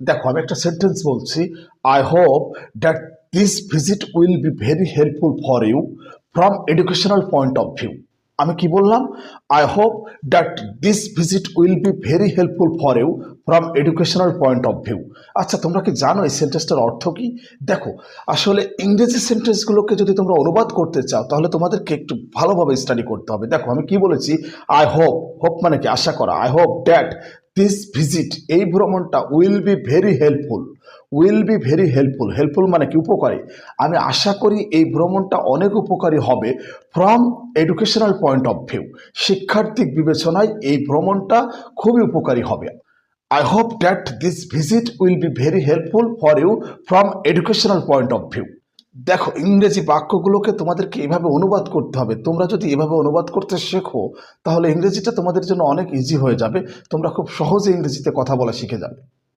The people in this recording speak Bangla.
দেখো আমি একটা সেন্টেন্স বলছি, I hope that this visit will be very helpful for you from educational point of view. আমি কি বললাম? I hope that this visit will be very helpful for you from educational point of view. আচ্ছা, তোমরা কি জানো এই সেন্টেন্সটার অর্থ কি? দেখো, আসলে ইংরেজি সেন্টেন্সগুলোকে যদি তোমরা অনুবাদ করতে চাও তাহলে তোমাদেরকে একটু ভালোভাবে স্টাডি করতে হবে। দেখো আমি কি বলেছি, আই হোপ, হোপ মানে কি? আশা করা। I hope that this visit, এই ভ্রমণটা, will be very helpful. Will be very helpful, helpful মানে কি? উপকারী। আমি আশা করি এই ভ্রমণটা অনেক উপকারী হবে from educational point of view. শিক্ষার্থিক বিবেচনায় এই ভ্রমণটা খুবই উপকারী হবে। I hope that this visit will be very helpful for you from educational point of view. দেখো, ইংরেজি বাক্যগুলোকে তোমাদেরকে এভাবে অনুবাদ করতে হবে। তোমরা যদি এভাবে অনুবাদ করতে শেখো তাহলে ইংরেজিটা তোমাদের জন্য অনেক ইজি হয়ে যাবে। তোমরা খুব সহজে ইংরেজিতে কথা বলা শিখে যাবে।